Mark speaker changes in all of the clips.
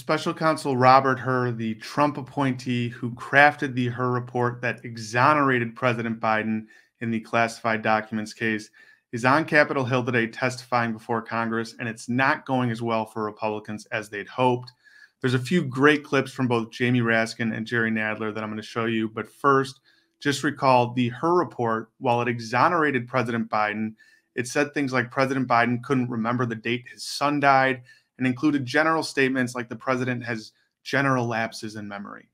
Speaker 1: Special Counsel Robert Hur, the Trump appointee who crafted the Hur report that exonerated President Biden in the classified documents case, is on Capitol Hill today testifying before Congress, and it's not going as well for Republicans as they'd hoped. There's a few great clips from both Jamie Raskin and Jerry Nadler that I'm going to show you, but first, just recall the Hur report, while it exonerated President Biden, it said things like President Biden couldn't remember the date his son died, and included general statements like the president has general lapses in memory.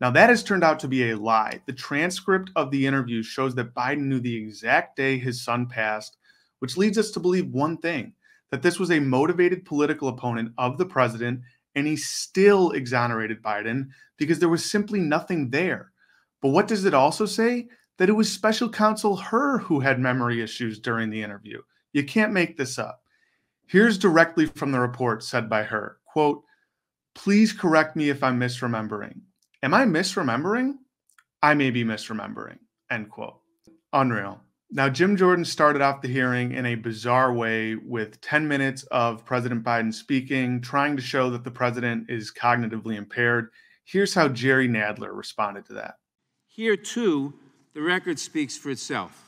Speaker 1: Now, that has turned out to be a lie. The transcript of the interview shows that Biden knew the exact day his son passed, which leads us to believe one thing, that this was a motivated political opponent of the president, and he still exonerated Biden because there was simply nothing there. But what does it also say? That it was Special Counsel Hur who had memory issues during the interview. You can't make this up. Here's directly from the report said by Hur, quote, "Please correct me if I'm misremembering. Am I misremembering? I may be misremembering," end quote. Unreal. Now, Jim Jordan started off the hearing in a bizarre way with 10 minutes of President Biden speaking, trying to show that the president is cognitively impaired. Here's how Jerry Nadler responded to that.
Speaker 2: Here, too, the record speaks for itself.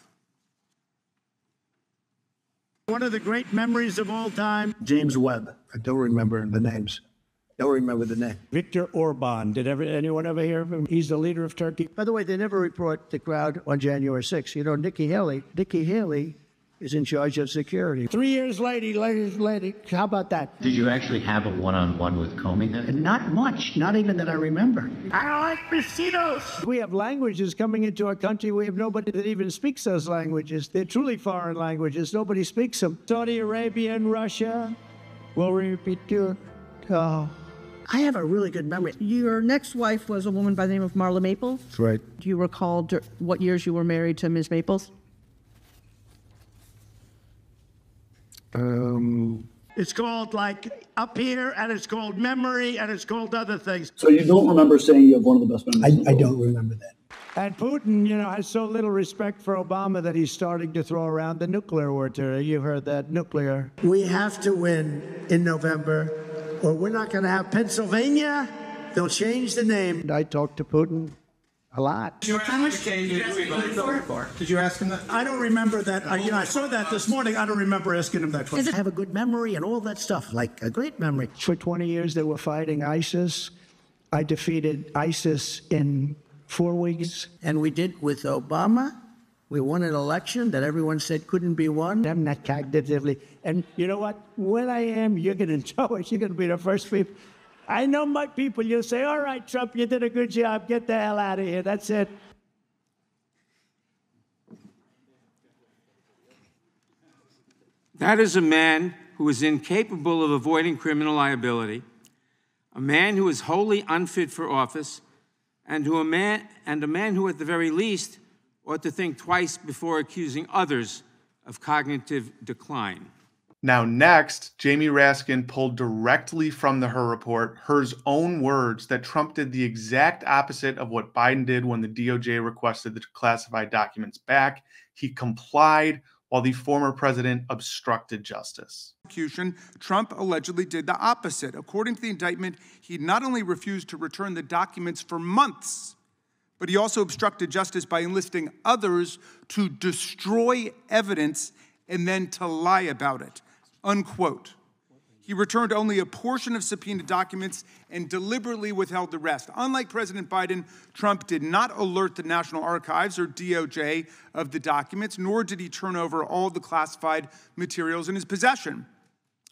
Speaker 3: One of the great memories of all time.
Speaker 4: James Webb. I don't remember the names. Don't remember the name.
Speaker 5: Viktor Orban. Did anyone ever hear of him? He's the leader of Turkey.
Speaker 4: By the way, they never report the crowd on January 6th. You know, Nikki Haley is in charge of security.
Speaker 5: 3 years later, how about that?
Speaker 6: Did you actually have a one-on-one with Comey then?
Speaker 4: And not much, not even that I remember.
Speaker 3: I like mosquitoes.
Speaker 5: We have languages coming into our country. We have nobody that even speaks those languages. They're truly foreign languages. Nobody speaks them. Saudi Arabia and Russia will repeat your... Oh.
Speaker 4: I have a really good memory.
Speaker 7: Your next wife was a woman by the name of Marla Maples.
Speaker 4: That's right.
Speaker 7: Do you recall what years you were married to Ms. Maples?
Speaker 3: It's called like Up Here, and it's called Memory, and it's called other things.
Speaker 8: So you don't remember saying you have one of the best memories?
Speaker 4: I don't remember that.
Speaker 5: And Putin, you know, has so little respect for Obama that he's starting to throw around the nuclear word. You heard that, nuclear.
Speaker 4: We have to win in November, or we're not going to have Pennsylvania. They'll change the name.
Speaker 5: I talked to Putin a lot.
Speaker 3: Did you ask him that? I don't remember that. I saw that this morning. I don't remember asking him that question.
Speaker 4: I have a good memory and all that stuff, like a great memory.
Speaker 5: For 20 years, they were fighting ISIS. I defeated ISIS in 4 weeks.
Speaker 4: And we did with Obama. We won an election that everyone said couldn't be won.
Speaker 5: I'm not cognitively. And you know what? When I am, you're going to know it. You're going to be the first people. I know my people. You'll say, all right, Trump, you did a good job. Get the hell out of here. That's it.
Speaker 2: That is a man who is incapable of avoiding criminal liability, a man who is wholly unfit for office, and a man who, at the very least, ought to think twice before accusing others of cognitive decline.
Speaker 1: Now, next, Jamie Raskin pulled directly from the Hur report, Hur's own words, that Trump did the exact opposite of what Biden did when the DOJ requested the classified documents back. He complied while the former president obstructed justice.
Speaker 9: Trump allegedly did the opposite. According to the indictment, he not only refused to return the documents for months, but he also obstructed justice by enlisting others to destroy evidence and then to lie about it. Unquote. He returned only a portion of subpoenaed documents and deliberately withheld the rest. Unlike President Biden, Trump did not alert the National Archives or DOJ of the documents, nor did he turn over all the classified materials in his possession.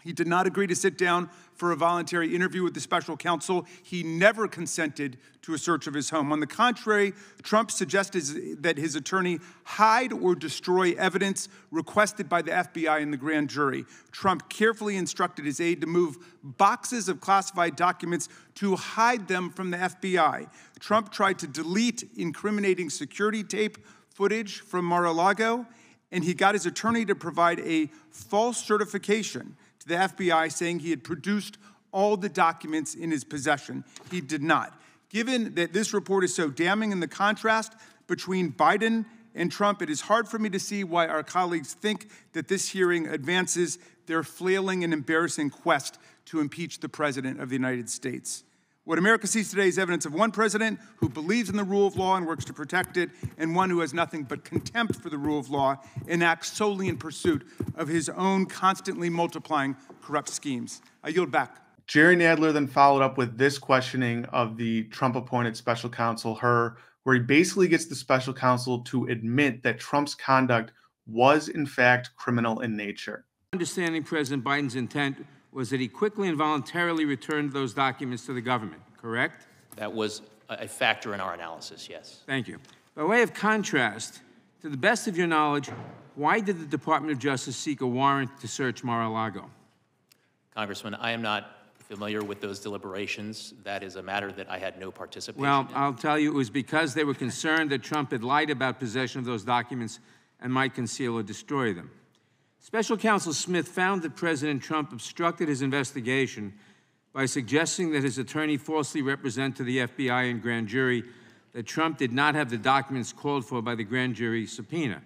Speaker 9: He did not agree to sit down for a voluntary interview with the special counsel. He never consented to a search of his home. On the contrary, Trump suggested that his attorney hide or destroy evidence requested by the FBI and the grand jury. Trump carefully instructed his aide to move boxes of classified documents to hide them from the FBI. Trump tried to delete incriminating security tape footage from Mar-a-Lago, and he got his attorney to provide a false certification to the FBI saying he had produced all the documents in his possession. He did not. Given that this report is so damning in the contrast between Biden and Trump, it is hard for me to see why our colleagues think that this hearing advances their flailing and embarrassing quest to impeach the President of the United States. What America sees today is evidence of one president who believes in the rule of law and works to protect it, and one who has nothing but contempt for the rule of law and acts solely in pursuit of his own constantly multiplying corrupt schemes. I yield back.
Speaker 1: Jerry Nadler then followed up with this questioning of the Trump-appointed special counsel, Hur, where he basically gets the special counsel to admit that Trump's conduct was, in fact, criminal in nature.
Speaker 2: Understanding President Biden's intent was that he quickly and voluntarily returned those documents to the government, correct?
Speaker 6: That was a factor in our analysis, yes.
Speaker 2: Thank you. By way of contrast, to the best of your knowledge, why did the Department of Justice seek a warrant to search Mar-a-Lago?
Speaker 6: Congressman, I am not familiar with those deliberations. That is a matter that I had no participation
Speaker 2: Well,
Speaker 6: in.
Speaker 2: I'll tell you, it was because they were concerned that Trump had lied about possession of those documents and might conceal or destroy them. Special Counsel Smith found that President Trump obstructed his investigation by suggesting that his attorney falsely represent to the FBI and grand jury that Trump did not have the documents called for by the grand jury subpoena.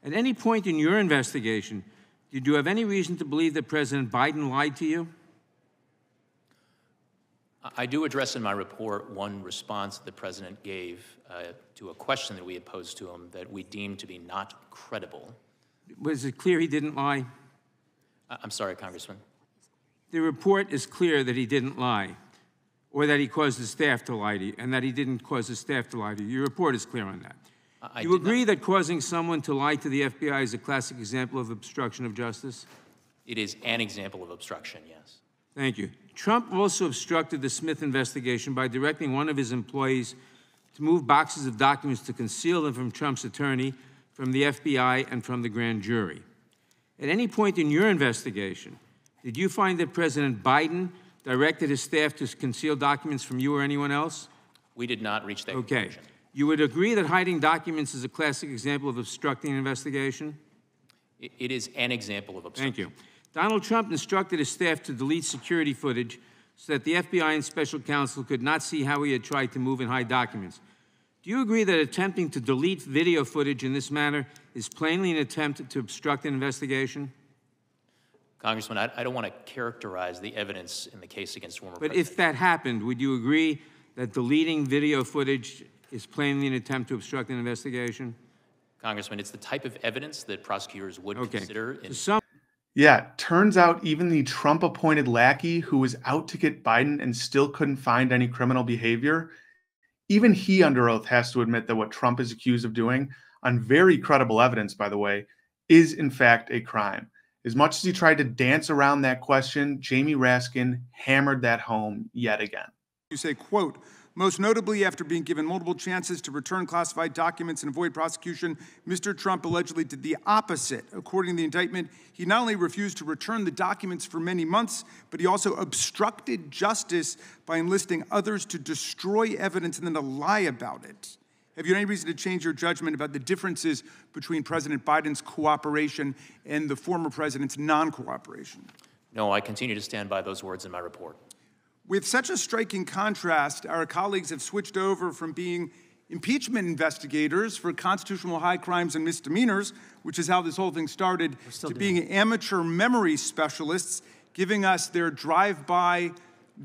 Speaker 2: At any point in your investigation, did you have any reason to believe that President Biden lied to you?
Speaker 6: I do address in my report one response the President gave to a question that we had posed to him that we deemed to be not credible.
Speaker 2: Was it clear he didn't lie?
Speaker 6: I'm sorry, Congressman.
Speaker 2: The report is clear that he didn't lie, or that he caused his staff to lie to you, and that he didn't cause his staff to lie to you. Your report is clear on that. You agree that causing someone to lie to the FBI is a classic example of obstruction of justice?
Speaker 6: It is an example of obstruction, yes.
Speaker 2: Thank you. Trump also obstructed the Smith investigation by directing one of his employees to move boxes of documents to conceal them from Trump's attorney, from the FBI, and from the grand jury. At any point in your investigation, did you find that President Biden directed his staff to conceal documents from you or anyone else?
Speaker 6: We did not reach that
Speaker 2: Okay.
Speaker 6: conclusion.
Speaker 2: You would agree that hiding documents is a classic example of obstructing an investigation?
Speaker 6: It is an example of obstruction.
Speaker 2: Thank you. Donald Trump instructed his staff to delete security footage so that the FBI and special counsel could not see how he had tried to move and hide documents. Do you agree that attempting to delete video footage in this manner is plainly an attempt to obstruct an investigation?
Speaker 6: Congressman, I don't want to characterize the evidence in the case against former
Speaker 2: But
Speaker 6: President.
Speaker 2: if that happened, would you agree that deleting video footage is plainly an attempt to obstruct an investigation?
Speaker 6: Congressman, it's the type of evidence that prosecutors would consider.
Speaker 1: Yeah, turns out even the Trump-appointed lackey who was out to get Biden and still couldn't find any criminal behavior, even he under oath has to admit that what Trump is accused of doing, on very credible evidence, by the way, is in fact a crime. As much as he tried to dance around that question, Jamie Raskin hammered that home yet again.
Speaker 9: You say, quote, most notably after being given multiple chances to return classified documents and avoid prosecution, Mr. Trump allegedly did the opposite. According to the indictment, he not only refused to return the documents for many months, but he also obstructed justice by enlisting others to destroy evidence and then to lie about it. Have you any reason to change your judgment about the differences between President Biden's cooperation and the former president's non-cooperation?
Speaker 6: No, I continue to stand by those words in my report.
Speaker 9: With such a striking contrast, our colleagues have switched over from being impeachment investigators for constitutional high crimes and misdemeanors, which is how this whole thing started, to being amateur memory specialists, giving us their drive-by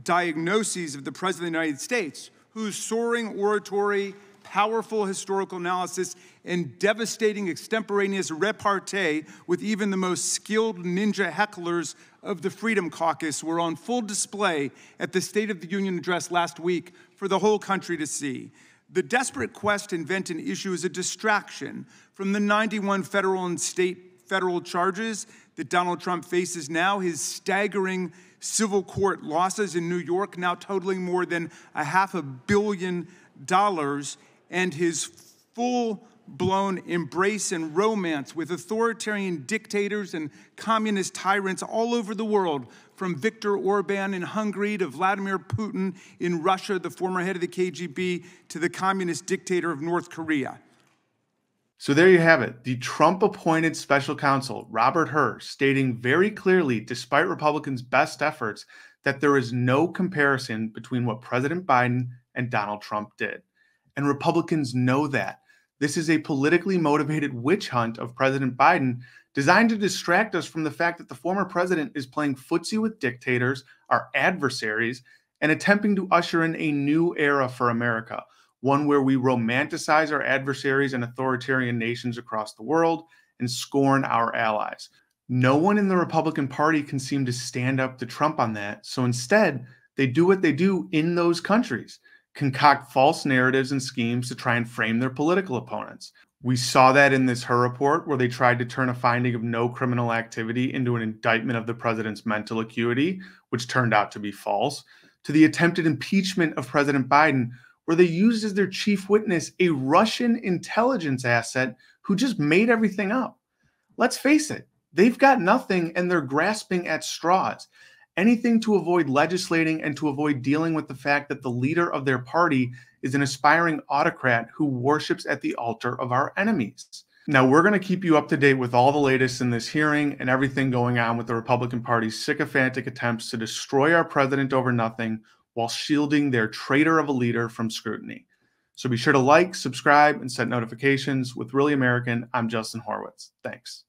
Speaker 9: diagnoses of the President of the United States, whose soaring oratory, powerful historical analysis, and devastating extemporaneous repartee with even the most skilled ninja hecklers of the Freedom Caucus were on full display at the State of the Union address last week for the whole country to see. The desperate quest to invent an issue is a distraction from the 91 federal and state federal charges that Donald Trump faces now, his staggering civil court losses in New York now totaling more than $500 million, and his full-blown embrace and romance with authoritarian dictators and communist tyrants all over the world, from Viktor Orban in Hungary to Vladimir Putin in Russia, the former head of the KGB, to the communist dictator of North Korea.
Speaker 1: So there you have it. The Trump-appointed special counsel, Robert Hur, stating very clearly, despite Republicans' best efforts, that there is no comparison between what President Biden and Donald Trump did. And Republicans know that. This is a politically motivated witch hunt of President Biden designed to distract us from the fact that the former president is playing footsie with dictators, our adversaries, and attempting to usher in a new era for America, one where we romanticize our adversaries and authoritarian nations across the world and scorn our allies. No one in the Republican Party can seem to stand up to Trump on that, so instead, they do what they do in those countries, concoct false narratives and schemes to try and frame their political opponents. We saw that in this Hur report, where they tried to turn a finding of no criminal activity into an indictment of the president's mental acuity, which turned out to be false, to the attempted impeachment of President Biden, where they used as their chief witness a Russian intelligence asset who just made everything up. Let's face it, they've got nothing and they're grasping at straws. Anything to avoid legislating and to avoid dealing with the fact that the leader of their party is an aspiring autocrat who worships at the altar of our enemies. Now, we're going to keep you up to date with all the latest in this hearing and everything going on with the Republican Party's sycophantic attempts to destroy our president over nothing while shielding their traitor of a leader from scrutiny. So be sure to like, subscribe, and set notifications. With Really American, I'm Justin Horwitz. Thanks.